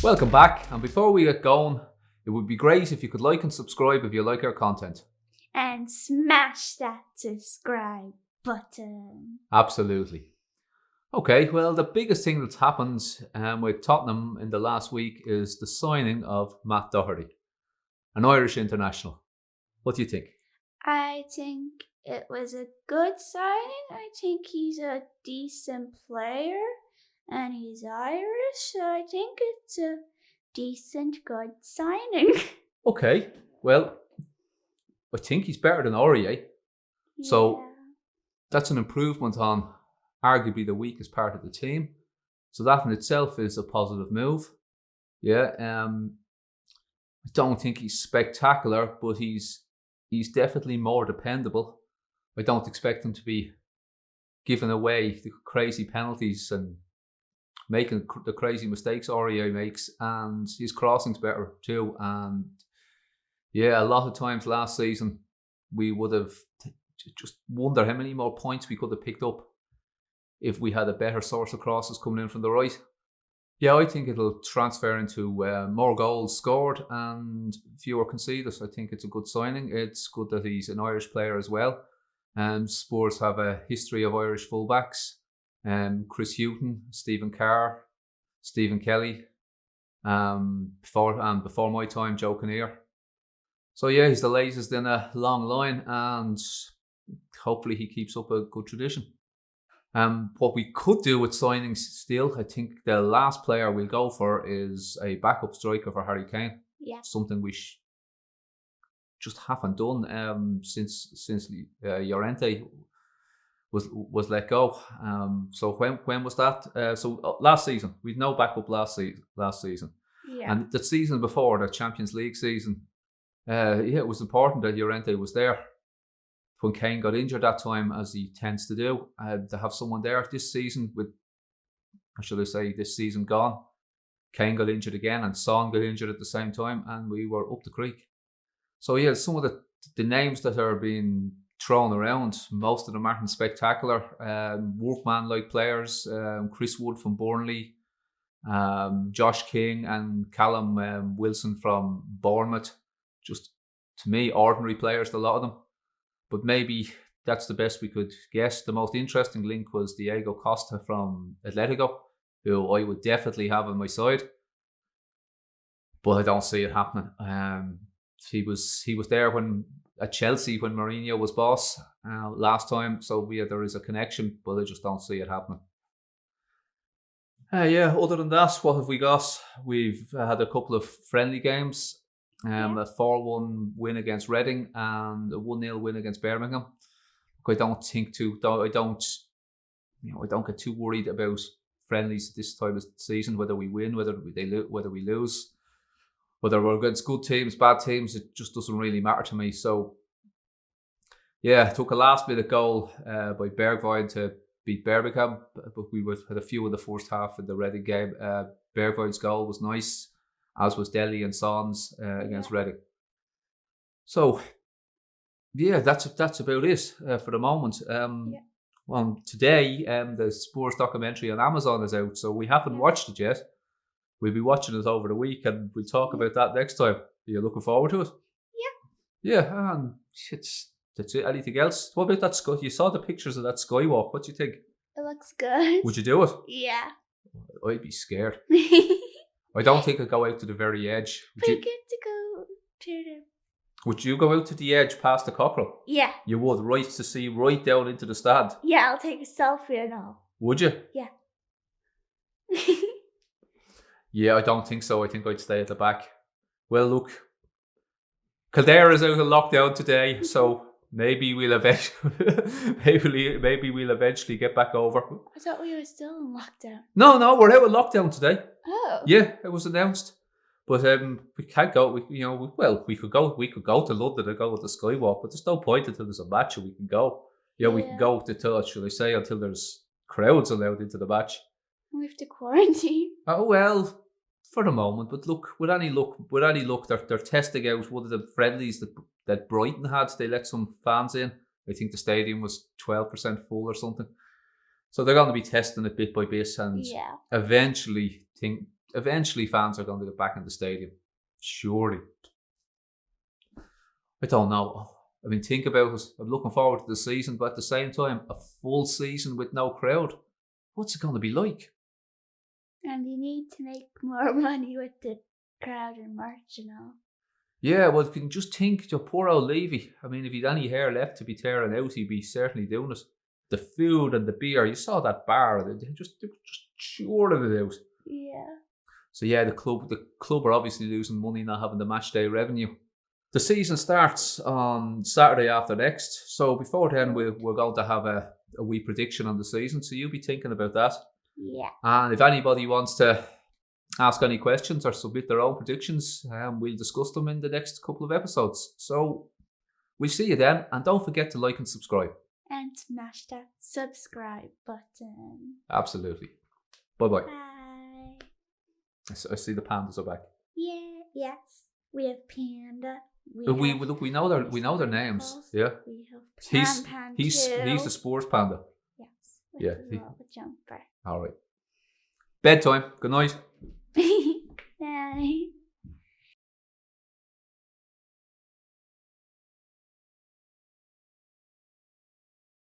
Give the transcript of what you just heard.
Welcome back, and before we get going, it would be great if you could like and subscribe if you like our content. And smash that subscribe button. Absolutely. Okay, well, the biggest thing that's happened with Tottenham in the last week is the signing of Matt Doherty, an Irish international. What do you think? I think it was a good signing. I think he's a decent player and he's Irish, so I think it's a decent, good signing. Okay, well, I think he's better than Aurier. So that's an improvement on arguably the weakest part of the team. So that in itself is a positive move. Yeah, I don't think he's spectacular, but he's definitely more dependable. I don't expect him to be giving away the crazy penalties and making the crazy mistakes Aurier makes, and his crossing's better too. And yeah, a lot of times last season we would have just wonder how many more points we could have picked up if we had a better source of crosses coming in from the right. Yeah, I think it'll transfer into more goals scored and fewer conceded. I think it's a good signing. It's good that he's an Irish player as well. Spurs have a history of Irish fullbacks. Chris Hughton, Stephen Carr, Stephen Kelly. Before my time, Joe Kinnear. So yeah, he's the latest in a long line, and hopefully he keeps up a good tradition. What we could do with signings still, I think the last player we'll go for is a backup striker for Harry Kane. Yeah. Something we just haven't done since Llorente was let go. So when was that? So last season. We'd no backup last season. Yeah. And the season before, the Champions League season, it was important that Llorente was there when Kane got injured that time, as he tends to do, to have someone there. This season, this season gone, Kane got injured again and Son got injured at the same time, and we were up the creek. So yeah, some of the names that are being thrown around, most of them aren't spectacular. Workman-like players, Chris Wood from Burnley, Josh King and Callum Wilson from Bournemouth. Just, to me, ordinary players, a lot of them. But maybe that's the best we could guess. The most interesting link was Diego Costa from Atletico, who I would definitely have on my side. But I don't see it happening. He was there at Chelsea when Mourinho was boss last time. So there is a connection, but I just don't see it happening. Other than that, what have we got? We've had a couple of friendly games. A 4-1 win against Reading and a 1-0 win against Birmingham. I don't get too worried about friendlies this time of season. Whether we win, whether we lose, whether we're against good teams, bad teams, it just doesn't really matter to me. So yeah, it took a last minute goal by Bergwijn to beat Birmingham, but we had a few in the first half in the Reading game. Bergwijn's goal was nice, as was Dele and Son's against Reading. So, yeah, that's about it for the moment. Well, today, the Spurs documentary on Amazon is out, so we haven't watched it yet. We'll be watching it over the week, and we'll talk about that next time. Are you looking forward to it? Yeah. Yeah, and that's it. Anything else? What about that sky? You saw the pictures of that skywalk. What do you think? It looks good. Would you do it? Yeah. I'd be scared. I don't think I'd go out to the very edge. Would you go out to the edge past the cockerel? Yeah. You would, right to see right down into the stand? Yeah, I'll take a selfie and all. Would you? Yeah. Yeah, I don't think so. I think I'd stay at the back. Well, look, Kildare is out of lockdown today, so maybe we'll eventually get back over. I thought we were still in lockdown. No, we're out of lockdown today. Oh. Yeah, it was announced. But we can't go. We could go. We could go to London and go with the Skywalk, but there's no point until there's a match, and we can go. Yeah, we can go until there's crowds allowed into the match. We have to quarantine. Oh well, for the moment. But look, with any luck, they're testing out one of the friendlies that Brighton had. They let some fans in. I think the stadium was 12% full or something. So they're going to be testing it bit by bit, and eventually eventually fans are going to get back in the stadium. Surely. I don't know. I mean, think about it. I'm looking forward to the season, but at the same time, a full season with no crowd. What's it going to be like? And you need to make more money with the crowd and merch, you know. Yeah, well, if you can just think, your poor old Levy. I mean, if he'd any hair left to be tearing out, he'd be certainly doing it. The food and the beer, you saw that bar, they were just churning it out. Yeah. So yeah, the club are obviously losing money not having the match day revenue. The season starts on Saturday after next, so before then we're going to have a wee prediction on the season, so you'll be thinking about that. Yeah. And if anybody wants to ask any questions or submit their own predictions, we'll discuss them in the next couple of episodes. So we'll see you then, and don't forget to like and subscribe. And smash that subscribe button. Absolutely. Bye-bye. Bye. I see the pandas are back. Yeah, yes. We have Panda. We know their names. Yeah. We have Pan he's the sports panda. Yes. Yeah. A jumper. All right. Bedtime. Good night. Night.